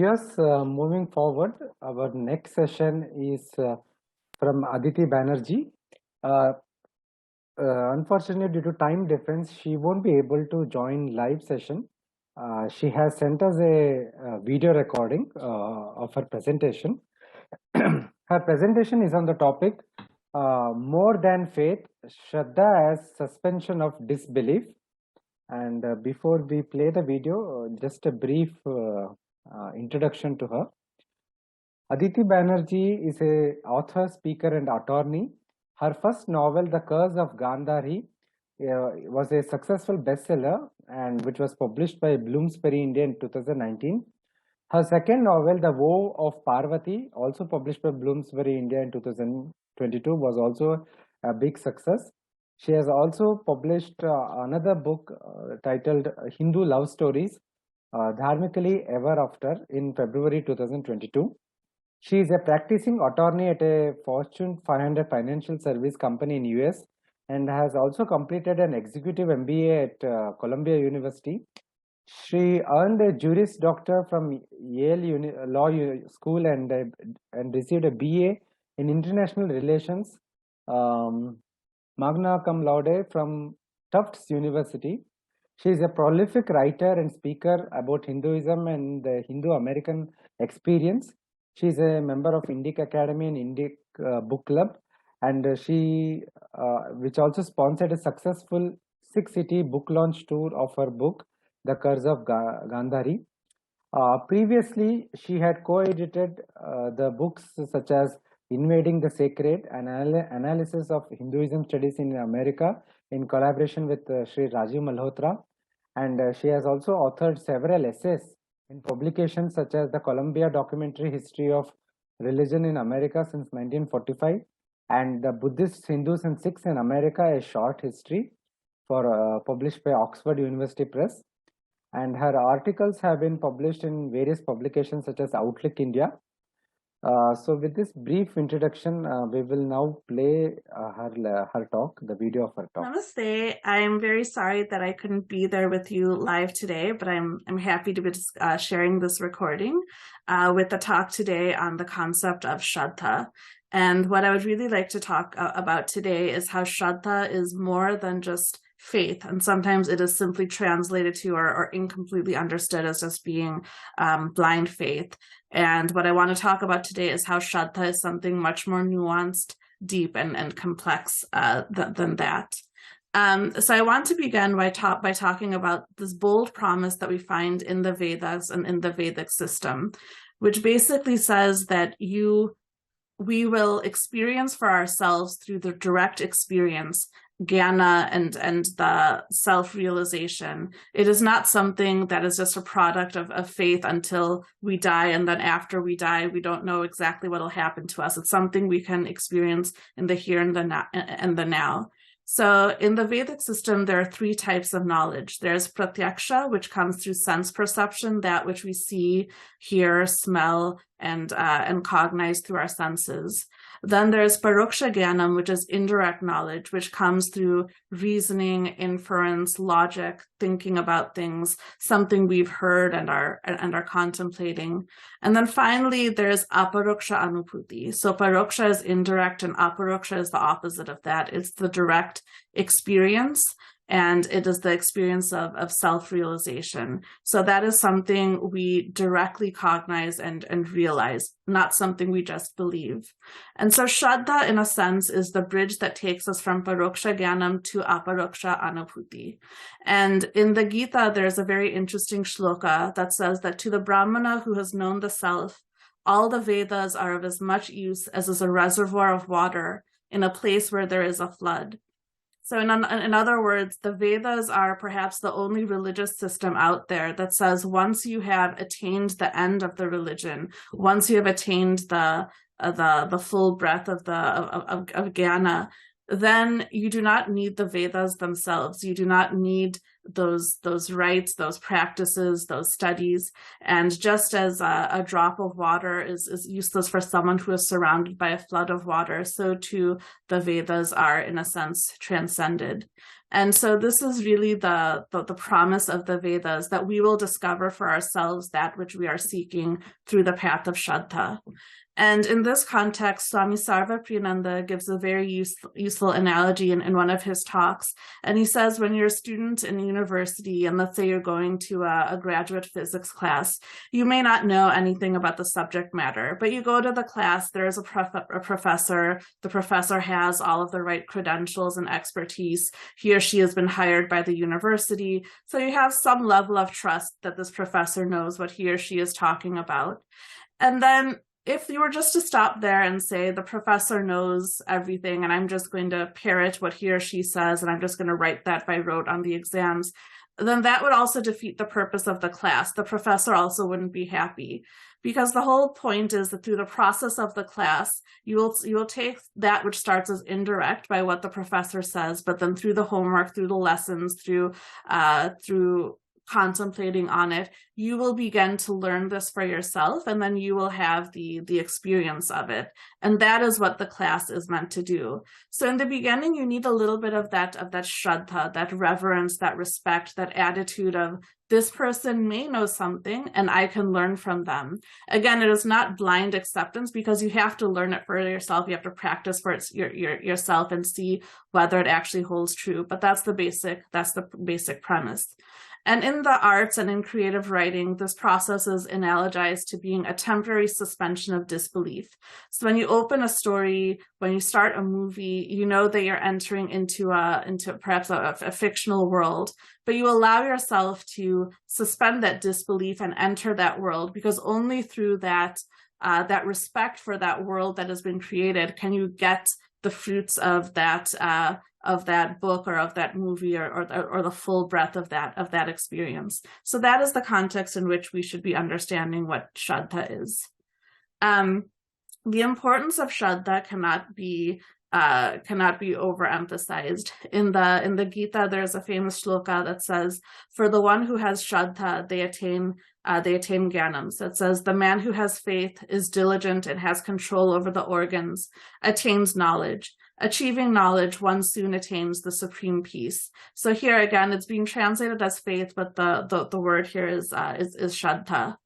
viewers, moving forward, our next session is from Aditi Banerjee. Uh, Unfortunately, due to time difference, she won't be able to join live session. She has sent us a video recording of her presentation. Her presentation is on the topic More Than Faith, Shraddha as Suspension of Disbelief. And before we play the video, just a brief introduction to her. Aditi Banerjee is an author, speaker, and attorney. Her first novel, The Curse of Gandhari, was a successful bestseller and which was published by Bloomsbury India in 2019. Her second novel, The Woe of Parvati, also published by Bloomsbury India in 2022, was also a big success. She has also published another book titled Hindu Love Stories, Dharmically Ever After, in February 2022. She is a practicing attorney at a Fortune 500 financial service company in US and has also completed an executive MBA at Columbia University. She earned a Juris Doctor from Yale Law School and received a BA in International Relations, magna cum laude from Tufts University. She is a prolific writer and speaker about Hinduism and the Hindu-American experience. She is a member of INDICA Academy and INDIC Book Club, and which also sponsored a successful 6-city book launch tour of her book, The Curse of Gandhari. Previously, she had co-edited the books such as Invading the Sacred, an analysis of Hinduism studies in America in collaboration with Sri Rajiv Malhotra. And she has also authored several essays in publications such as the Columbia Documentary History of Religion in America since 1945 and the Buddhists, Hindus and Sikhs in America, a short history published by Oxford University Press. And her articles have been published in various publications such as Outlook India. So with this brief introduction, we will now play her talk, the video of her talk. Namaste. I'm very sorry that I couldn't be there with you live today, but I'm happy to be sharing this recording with the talk today on the concept of Shraddha. And what I would really like to talk about today is how Shraddha is more than just faith, and sometimes it is simply translated to or incompletely understood as just being blind faith. And what I want to talk about today is how Shraddha is something much more nuanced, deep, and complex than that. So I want to begin by talking about this bold promise that we find in the Vedas and in the Vedic system, which basically says that we will experience for ourselves through the direct experience, jnana and the self-realization. It is not something that is just a product of faith until we die, and then after we die, we don't know exactly what will happen to us. It's something we can experience in the here and the now. So in the Vedic system, there are three types of knowledge. There's pratyaksha, which comes through sense perception, that which we see, hear, smell, and cognize through our senses. Then there's paroksha jnanam, which is indirect knowledge, which comes through reasoning, inference, logic, thinking about things, something we've heard and are contemplating. And then finally, there's aparoksha anubhuti. So paroksha is indirect and aparoksha is the opposite of that. It's the direct experience, and it is the experience of self-realization. So that is something we directly cognize and realize, not something we just believe. And so Shraddha, in a sense, is the bridge that takes us from paroksha jnanam to aparoksha anubhuti. And in the Gita, there's a very interesting shloka that says that to the Brahmana who has known the self, all the Vedas are of as much use as is a reservoir of water in a place where there is a flood. So in other words, the Vedas are perhaps the only religious system out there that says once you have attained the end of the religion, once you have attained the full breadth of jnana, then you do not need the Vedas themselves. You do not need those rites, those practices, those studies. And just as a drop of water is useless for someone who is surrounded by a flood of water, so too the Vedas are, in a sense, transcended. And so this is really the promise of the Vedas, that we will discover for ourselves that which we are seeking through the path of Shraddha. And in this context, Swami Sarvapriyananda gives a very useful analogy in one of his talks. And he says, when you're a student in a university, and let's say you're going to a graduate physics class, you may not know anything about the subject matter, but you go to the class, there's a professor, the professor has all of the right credentials and expertise. He or she has been hired by the university. So you have some level of trust that this professor knows what he or she is talking about. And then if you were just to stop there and say the professor knows everything and I'm just going to parrot what he or she says and I'm just going to write that by rote on the exams, then that would also defeat the purpose of the class. The professor also wouldn't be happy, because the whole point is that through the process of the class, you will take that which starts as indirect by what the professor says, but then through the homework, through the lessons, through contemplating on it, you will begin to learn this for yourself, and then you will have the experience of it. And that is what the class is meant to do. So in the beginning, you need a little bit of that Shraddha, that reverence, that respect, that attitude of, this person may know something and I can learn from them. Again, it is not blind acceptance, because you have to learn it for yourself. You have to practice for yourself and see whether it actually holds true. But that's the basic premise. And in the arts and in creative writing, this process is analogized to being a temporary suspension of disbelief. So when you open a story, when you start a movie, you know that you're entering into perhaps a fictional world, but you allow yourself to suspend that disbelief and enter that world, because only through that respect for that world that has been created can you get the fruits of that book or of that movie or the full breadth of that experience. So that is the context in which we should be understanding what Shraddha is. The importance of Shraddha cannot be overemphasized. In the Gita, there's a famous shloka that says, "For the one who has Shraddha, they attain Jnanam." So it says, the man who has faith, is diligent, and has control over the organs, attains knowledge. Achieving knowledge, one soon attains the supreme peace. So here again, it's being translated as faith, but the word here is Shraddha.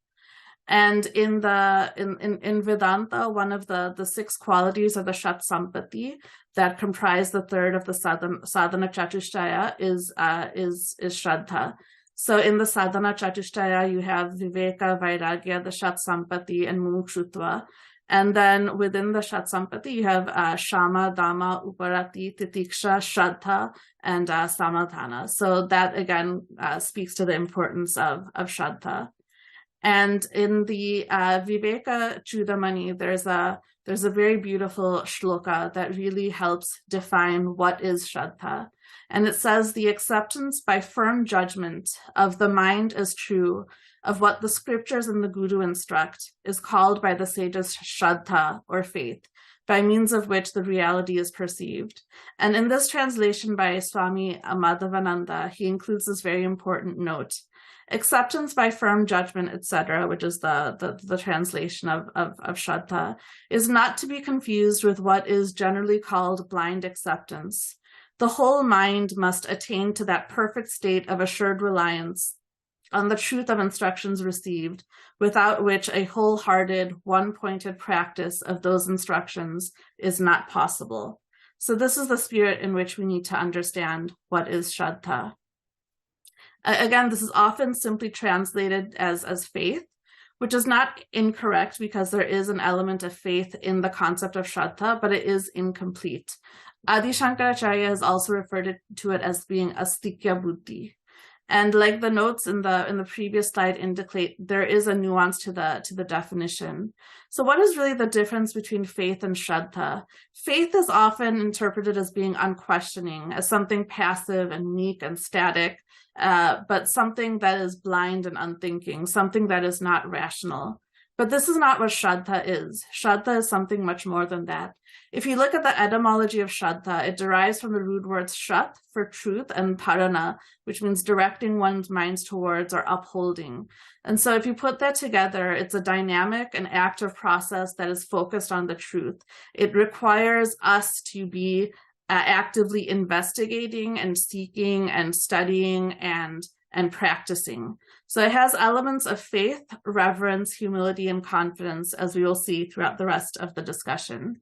And in Vedanta, one of the 6 qualities of the Shat Sampati that comprise the third of the sadhana chatushtaya is Shraddha. So in the sadhana chatushtaya, you have Viveka, Vairagya, the Shat Sampati, and Mumukshutva. And then within the Shat Sampati, you have Shama, Dhamma, Uparati, Titiksha, Shraddha, and Samadhana. So that again speaks to the importance of Shraddha. And in the Viveka Chudamani, there's a very beautiful shloka that really helps define what is Shraddha. And it says, the acceptance by firm judgment of the mind as true, of what the scriptures and the Guru instruct, is called by the sages Shraddha, or faith, by means of which the reality is perceived. And in this translation by Swami Madhavananda, he includes this very important note. Acceptance by firm judgment, etc., which is the translation of Shraddha, is not to be confused with what is generally called blind acceptance. The whole mind must attain to that perfect state of assured reliance on the truth of instructions received, without which a wholehearted, one-pointed practice of those instructions is not possible. So this is the spirit in which we need to understand what is Shraddha. Again, this is often simply translated as faith, which is not incorrect, because there is an element of faith in the concept of Shraddha, but it is incomplete. Adi Shankaracharya has also referred to it as being astikya buddhi. And like the notes in the previous slide indicate, there is a nuance to the definition. So what is really the difference between faith and Shraddha? Faith is often interpreted as being unquestioning, as something passive and meek and static, but something that is blind and unthinking, something that is not rational. But this is not what Shraddha is. Shraddha is something much more than that. If you look at the etymology of Shraddha, it derives from the root words Shrat for truth and Dharana, which means directing one's minds towards or upholding. And so if you put that together, it's a dynamic and active process that is focused on the truth. It requires us to be actively investigating and seeking and studying and practicing. So it has elements of faith, reverence, humility, and confidence, as we will see throughout the rest of the discussion.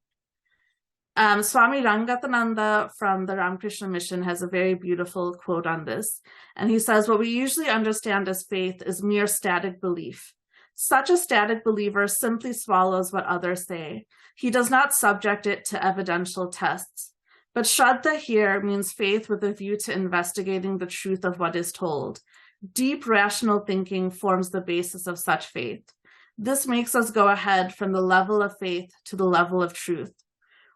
Swami Rangatananda from the Ramakrishna Mission has a very beautiful quote on this. And he says, what we usually understand as faith is mere static belief. Such a static believer simply swallows what others say. He does not subject it to evidential tests. But Shraddha here means faith with a view to investigating the truth of what is told. Deep rational thinking forms the basis of such faith. This makes us go ahead from the level of faith to the level of truth.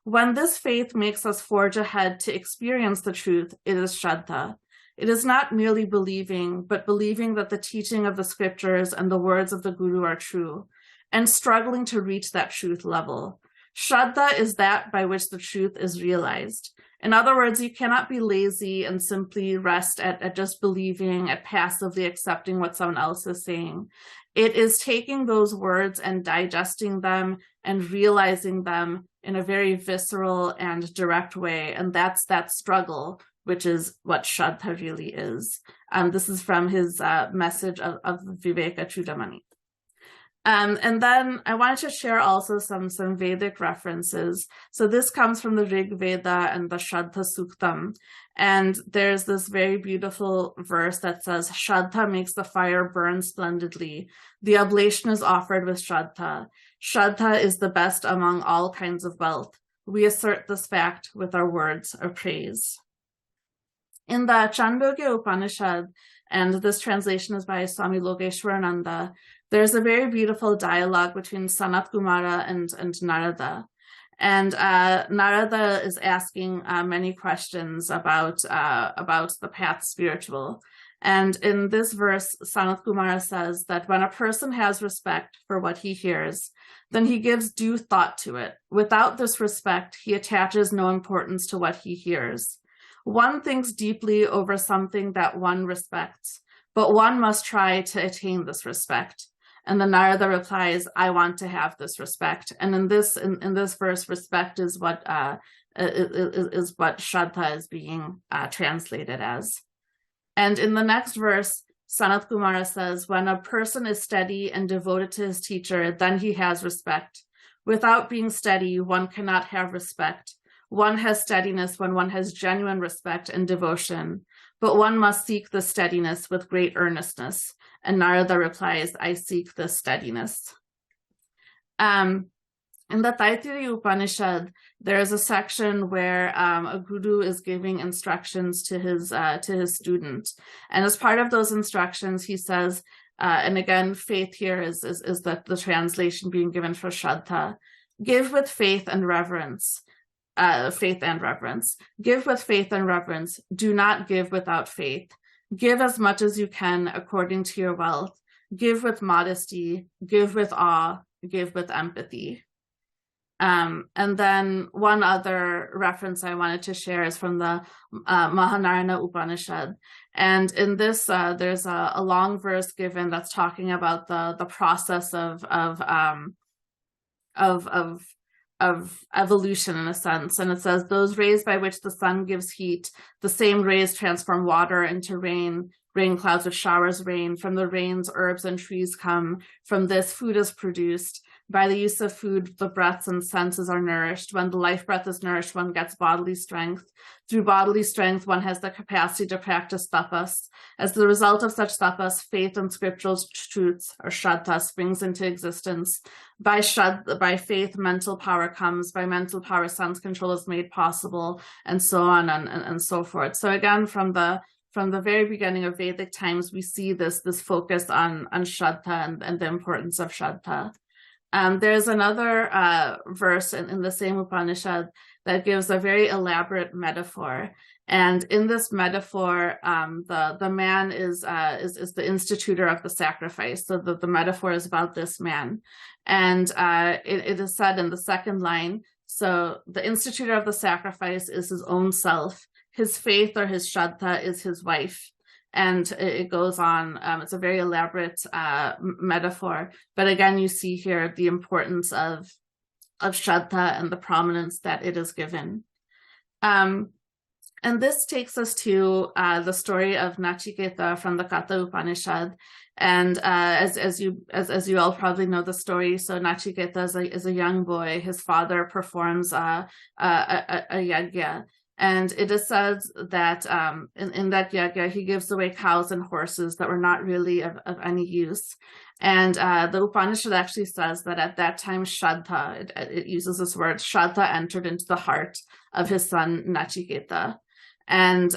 When this faith makes us forge ahead to experience the truth, it is Shraddha. It is not merely believing, but believing that the teaching of the scriptures and the words of the Guru are true, and struggling to reach that truth level. Shraddha is that by which the truth is realized. In other words, you cannot be lazy and simply rest at just believing, at passively accepting what someone else is saying. It is taking those words and digesting them and realizing them in a very visceral and direct way. And that's that struggle, which is what Shraddha really is. This is from his message of Viveka Chudamani. And then I wanted to share also some Vedic references. So this comes from the Rig Veda and the Shraddha Suktam. And there's this very beautiful verse that says, Shraddha makes the fire burn splendidly. The oblation is offered with Shraddha. Shraddha is the best among all kinds of wealth. We assert this fact with our words of praise. In the Chandogya Upanishad, and this translation is by Swami Lokeshwarananda, there's a very beautiful dialogue between Sanat Kumara and Narada. And Narada is asking many questions about the path spiritual. And in this verse, Sanat Kumara says that when a person has respect for what he hears, then he gives due thought to it. Without this respect, he attaches no importance to what he hears. One thinks deeply over something that one respects, but one must try to attain this respect. And the Narada replies, I want to have this respect. And in this verse, respect is what Shraddha is being translated as. And in the next verse, Sanat Kumara says, when a person is steady and devoted to his teacher, then he has respect. Without being steady, one cannot have respect. One has steadiness when one has genuine respect and devotion, but one must seek the steadiness with great earnestness. And Narada replies, I seek this steadiness. In the Taittiriya Upanishad, there is a section where a guru is giving instructions to his student. And as part of those instructions, he says, and again, faith here is the translation being given for Shraddha, give with faith and reverence. Faith and reverence. Give with faith and reverence. Do not give without faith. Give as much as you can according to your wealth. Give with modesty. Give with awe. Give with empathy. And then one other reference I wanted to share is from the Mahanarayana Upanishad. And in this, there's a long verse given that's talking about the process of evolution in a sense. And it says, those rays by which the sun gives heat, the same rays transform water into rain clouds with showers rain. From the rains, herbs and trees come. From this, food is produced. By the use of food, the breaths and senses are nourished. When the life breath is nourished, one gets bodily strength. Through bodily strength, one has the capacity to practice tapas. As the result of such tapas, faith and scriptural truths, or Shraddha, springs into existence. By faith, mental power comes. By mental power, sense control is made possible, and so on and so forth. So again, from the very beginning of Vedic times, we see this focus on Shraddha and the importance of Shraddha. There's another verse in the same Upanishad that gives a very elaborate metaphor. And in this metaphor, the man is the institutor of the sacrifice. So the metaphor is about this man. And it is said in the second line, so the institutor of the sacrifice is his own self. His faith or his Shraddha is his wife. And it goes on. It's a very elaborate metaphor. But again, you see here the importance of Shraddha and the prominence that it is given. And this takes us to the story of Nachiketa from the Katha Upanishad. And as you all probably know the story, so Nachiketa is a young boy. His father performs a yajna. And it is said that in that yajna, he gives away cows and horses that were not really of any use. And the Upanishad actually says that at that time, Shraddha, it uses this word, Shraddha entered into the heart of his son Nachiketa. And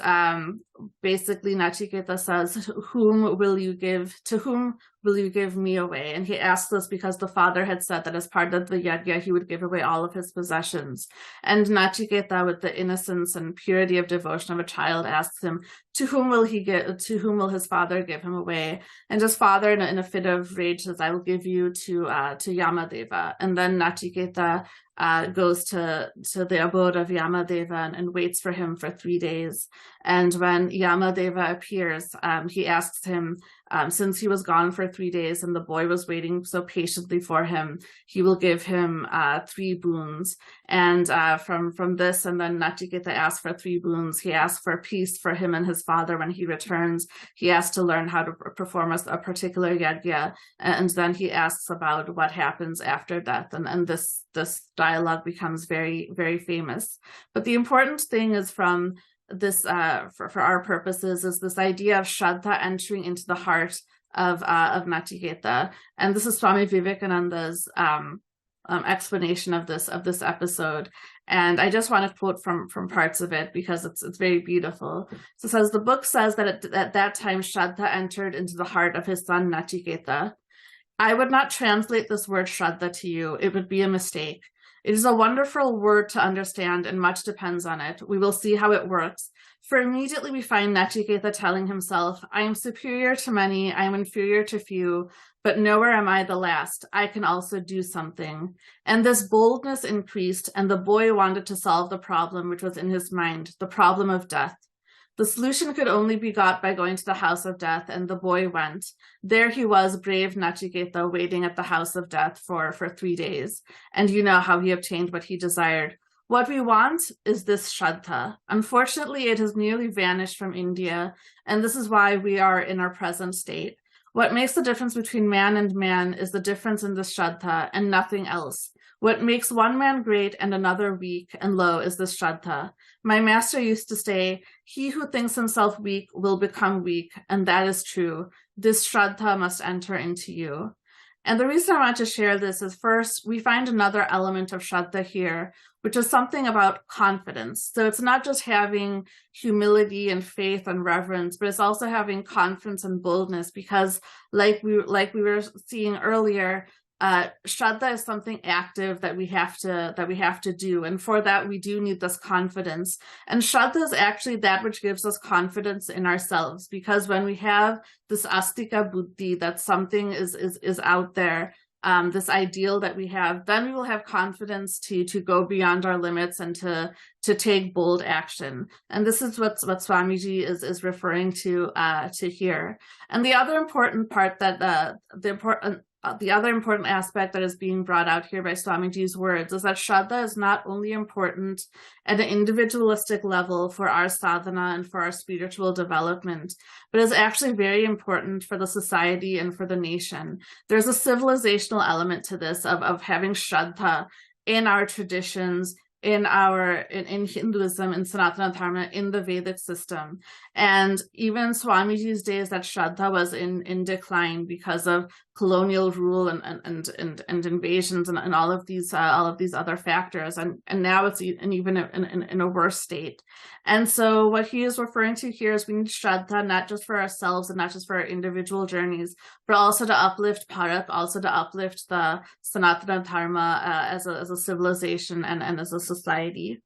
basically Nachiketa says, to whom will you give me away? And he asked this because the father had said that as part of the yajna, he would give away all of his possessions. And Nachiketa, with the innocence and purity of devotion of a child, asks him, to whom will his father give him away? And his father, in a fit of rage, says, I will give you to Yamadeva. And then Nachiketa goes to the abode of Yamadeva and waits for him for 3 days. And when Yamadeva appears, he asks him, since he was gone for 3 days and the boy was waiting so patiently for him, he will give him 3 boons. And from this, and then Nachiketa asks for 3 boons. He asks for peace for him and his father when he returns. He asks to learn how to perform a particular yajna, and then he asks about what happens after death. And this dialogue becomes very, very famous. But the important thing is from this, for our purposes, is this idea of Shraddha entering into the heart of Nachiketa. And this is Swami Vivekananda's explanation of this episode. And I just want to quote from parts of it because it's very beautiful. So it says, the book says that at that time Shraddha entered into the heart of his son Nachiketa. I would not translate this word Shraddha to you. It would be a mistake. It is a wonderful word to understand, and much depends on it. We will see how it works. For immediately we find Nachiketa telling himself, I am superior to many, I am inferior to few, but nowhere am I the last. I can also do something. And this boldness increased, and the boy wanted to solve the problem which was in his mind, the problem of death. The solution could only be got by going to the house of death, and the boy went. There he was, brave Nachiketa, waiting at the house of death for 3 days. And you know how he obtained what he desired. What we want is this Shraddha. Unfortunately, it has nearly vanished from India, and this is why we are in our present state. What makes the difference between man and man is the difference in this Shraddha, and nothing else. What makes one man great and another weak and low is this Shraddha. My master used to say, he who thinks himself weak will become weak, and that is true. This Shraddha must enter into you. And the reason I want to share this is, first, we find another element of Shraddha here, which is something about confidence. So it's not just having humility and faith and reverence, but it's also having confidence and boldness, because like we were seeing earlier, Shraddha is something active that we have to do, and for that we do need this confidence. And Shraddha is actually that which gives us confidence in ourselves, because when we have this astika buddhi, that something is out there, this ideal that we have, then we will have confidence to go beyond our limits and to take bold action. And this is what Swamiji is referring to here. And the other important part that the other important aspect that is being brought out here by Swamiji's words is that Shraddha is not only important at an individualistic level for our sadhana and for our spiritual development, but is actually very important for the society and for the nation. There's a civilizational element to this of having Shraddha in our traditions, in Hinduism, in Sanatana Dharma, in the Vedic system. And even Swamiji's days that Shraddha was in decline because of colonial rule and invasions and all of these other factors, and now it's even in a worse state. And so what he is referring to here is we need Shraddha not just for ourselves and not just for our individual journeys, but also to uplift Bharat, also to uplift the Sanatana Dharma as a civilization and as a society.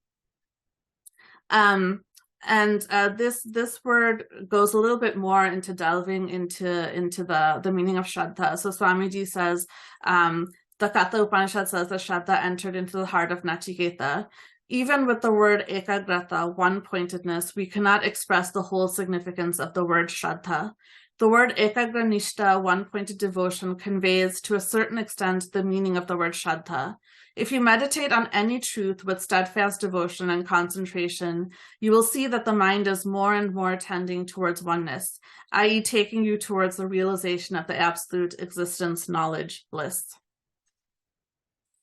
This word goes a little bit more into delving into the meaning of Shraddha. So Swamiji says, the Katha Upanishad says that Shraddha entered into the heart of Nachiketa. Even with the word ekagrata, one-pointedness, we cannot express the whole significance of the word Shraddha. The word ekagranishta, one-pointed devotion, conveys to a certain extent the meaning of the word Shraddha. If you meditate on any truth with steadfast devotion and concentration, you will see that the mind is more and more tending towards oneness, i.e. taking you towards the realization of the absolute existence, knowledge, bliss.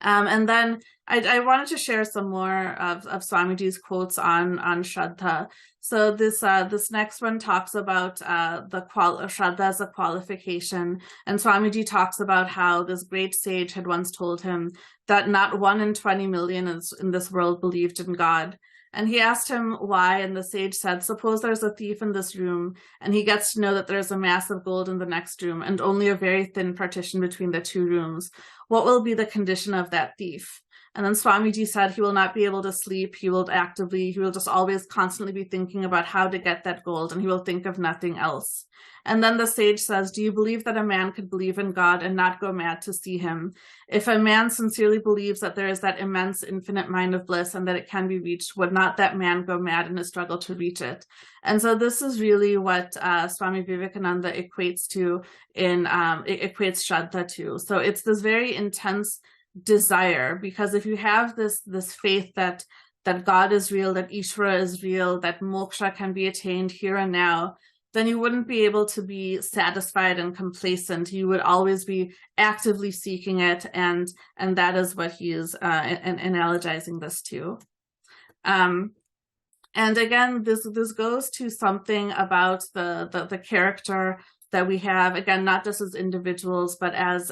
And then I wanted to share some more of Swamiji's quotes on Shraddha. So this next one talks about Shraddha as a qualification, and Swamiji talks about how this great sage had once told him that not 1 in 20 million in this world believed in God. And he asked him why, and the sage said, suppose there's a thief in this room, and he gets to know that there's a mass of gold in the next room, and only a very thin partition between the two rooms. What will be the condition of that thief? And then Swamiji said he will not be able to sleep. He will just always constantly be thinking about how to get that gold, and he will think of nothing else. And then the sage says, do you believe that a man could believe in God and not go mad to see him? If a man sincerely believes that there is that immense infinite mind of bliss and that it can be reached, would not that man go mad in his struggle to reach it? And so this is really what Swami Vivekananda equates to it equates Shraddha to. So it's this very intense desire, because if you have this faith that God is real, that Ishvara is real, that moksha can be attained here and now, then you wouldn't be able to be satisfied and complacent. You would always be actively seeking it, and that is what he is analogizing this to. And again, this goes to something about the character that we have, again, not just as individuals, but as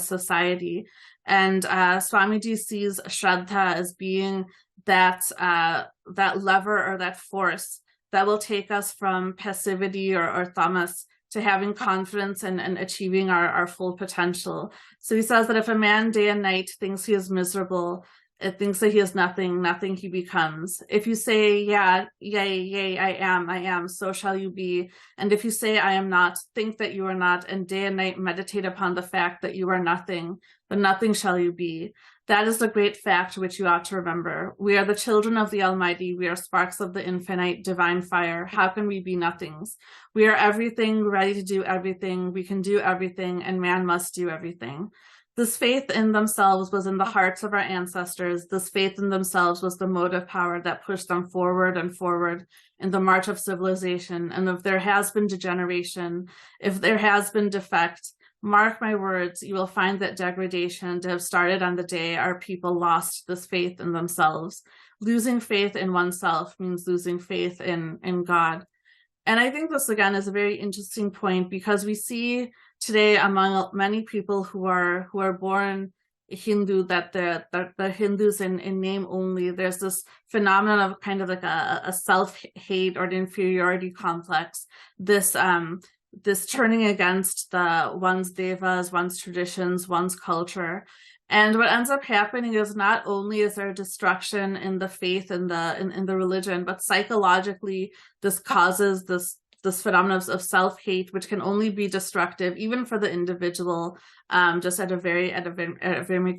society. And Swamiji sees Shraddha as being that lever or that force that will take us from passivity or tamas to having confidence and achieving our full potential. So he says that if a man day and night thinks he is miserable, it thinks that he is nothing he becomes. If you say, yeah, yea, I am, so shall you be. And if you say, I am not, think that you are not, and day and night meditate upon the fact that you are nothing, but nothing shall you be. That is the great fact which you ought to remember. We are the children of the Almighty. We are sparks of the infinite divine fire. How can we be nothings? We are everything, ready to do everything. We can do everything, and man must do everything. This faith in themselves was in the hearts of our ancestors. This faith in themselves was the motive power that pushed them forward and forward in the march of civilization. And if there has been degeneration, if there has been defect, mark my words, you will find that degradation to have started on the day our people lost this faith in themselves. Losing faith in oneself means losing faith in God. And I think this, again, is a very interesting point, because we see today among many people who are born Hindu that the Hindus in name only. There's this phenomenon of kind of like a self-hate or an inferiority complex. This turning against one's devas, one's traditions, one's culture. And what ends up happening is not only is there destruction in the faith in the religion, but psychologically this causes this phenomenon of self-hate, which can only be destructive even for the individual, just at a very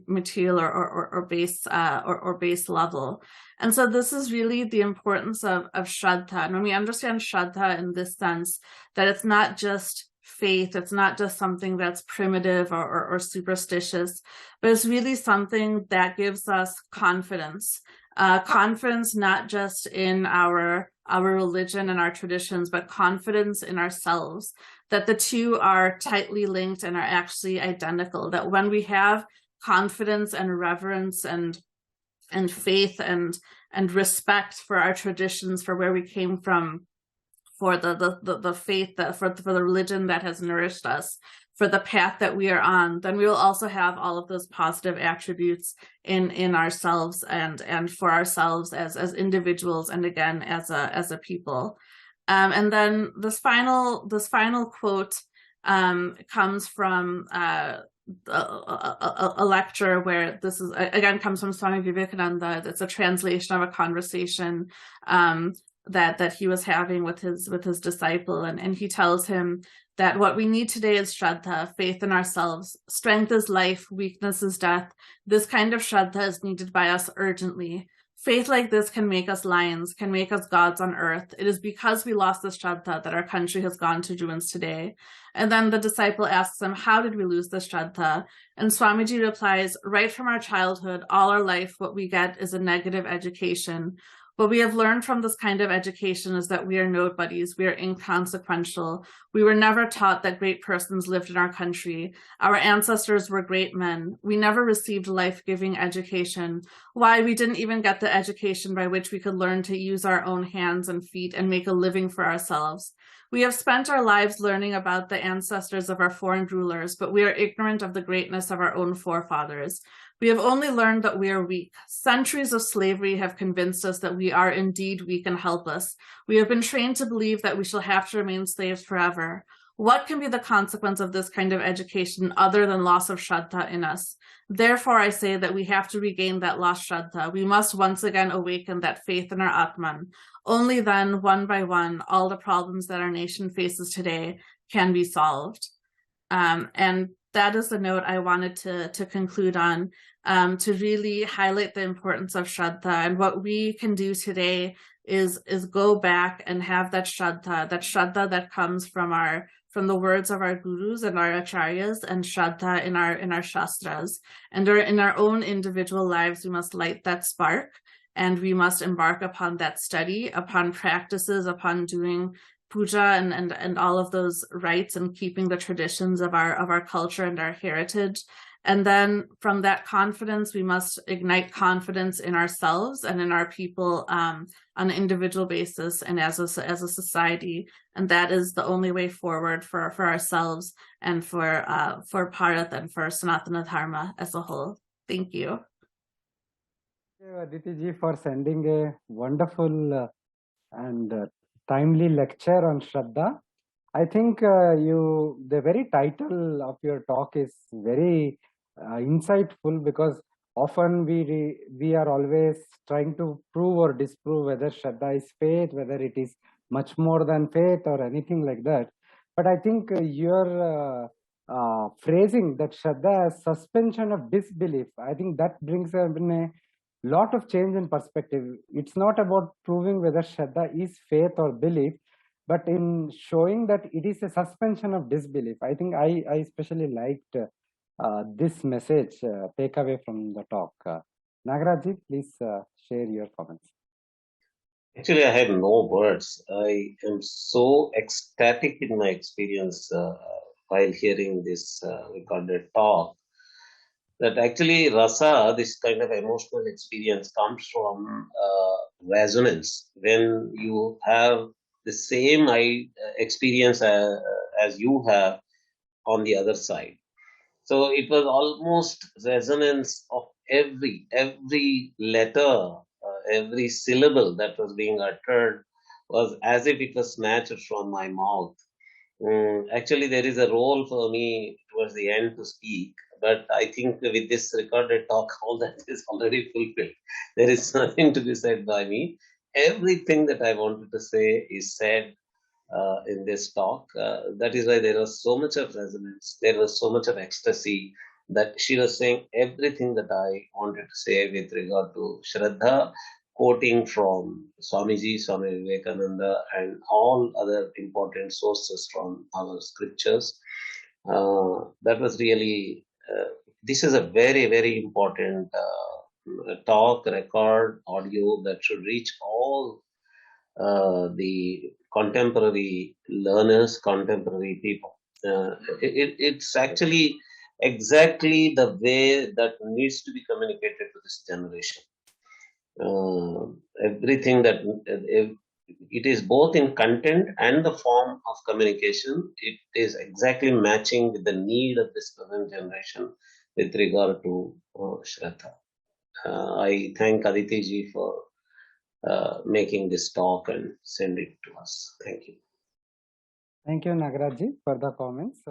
material or base level. And so this is really the importance of Shraddha. And when we understand Shraddha in this sense, that it's not just faith, it's not just something that's primitive or superstitious, but it's really something that gives us confidence. Confidence not just in our religion and our traditions, but confidence in ourselves, that the two are tightly linked and are actually identical, that when we have confidence and reverence and faith and respect for our traditions, for where we came from, for the faith, for the religion that has nourished us, for the path that we are on, then we will also have all of those positive attributes in ourselves and for ourselves as individuals, and again as a people. And then this final quote comes from a lecture where this is again comes from Swami Vivekananda. It's a translation of a conversation that he was having with his disciple, and he tells him that what we need today is Shraddha, faith in ourselves. Strength is life, weakness is death. This kind of Shraddha is needed by us urgently. Faith like this can make us lions, can make us gods on earth. It is because we lost this Shraddha that our country has gone to ruins today. And then the disciple asks him, how did we lose this Shraddha? And Swamiji replies, right from our childhood, all our life, what we get is a negative education. What we have learned from this kind of education is that we are nobodies, we are inconsequential. We were never taught that great persons lived in our country. Our ancestors were great men. We never received life-giving education. Why, we didn't even get the education by which we could learn to use our own hands and feet and make a living for ourselves. We have spent our lives learning about the ancestors of our foreign rulers, but we are ignorant of the greatness of our own forefathers. We have only learned that we are weak. Centuries of slavery have convinced us that we are indeed weak and helpless. We have been trained to believe that we shall have to remain slaves forever. What can be the consequence of this kind of education other than loss of Shraddha in us? Therefore, I say that we have to regain that lost Shraddha. We must once again awaken that faith in our Atman. Only then, one by one, all the problems that our nation faces today can be solved. And that is the note I wanted to conclude on, to really highlight the importance of Shraddha. And what we can do today is go back and have that Shraddha that comes from the words of our gurus and our acharyas, and Shraddha in our shastras. And in our own individual lives, we must light that spark, and we must embark upon that study, upon practices, upon doing puja and all of those rites and keeping the traditions of our culture and our heritage. And then from that confidence, we must ignite confidence in ourselves and in our people on an individual basis and as a society. And that is the only way forward for ourselves and for Bharat and for Sanatana Dharma as a whole. Thank you. Thank you, Aditi ji, for sending a wonderful and timely lecture on Shraddha. I think the very title of your talk is very insightful, because often we are always trying to prove or disprove whether Shraddha is faith, whether it is much more than faith or anything like that. But I think your phrasing that Shraddha as suspension of disbelief, I think that brings a lot of change in perspective. It's not about proving whether Shraddha is faith or belief, but in showing that it is a suspension of disbelief. I think I especially liked this message takeaway from the talk. Nagaraj, please share your comments. Actually, I have no words. I am so ecstatic in my experience while hearing this recorded talk, that actually rasa, this kind of emotional experience, comes from resonance. When you have the same experience as you have on the other side. So it was almost resonance of every letter, every syllable that was being uttered was as if it was snatched from my mouth. Actually, there is a role for me towards the end to speak, but I think with this recorded talk, all that is already fulfilled. There is nothing to be said by me. Everything that I wanted to say is said in this talk. That is why there was so much of resonance. There was so much of ecstasy that she was saying everything that I wanted to say with regard to Shraddha, quoting from Swamiji, Swami Vivekananda, and all other important sources from our scriptures. That was really, this is a very, very important talk, record, audio that should reach all the contemporary learners, contemporary people. It's actually exactly the way that needs to be communicated to this generation. Everything that it is both in content and the form of communication. It is exactly matching with the need of this present generation with regard to Shraddha. I thank Aditi ji for making this talk and send it to us. Thank you. Thank you, Nagaraj ji, for the comments.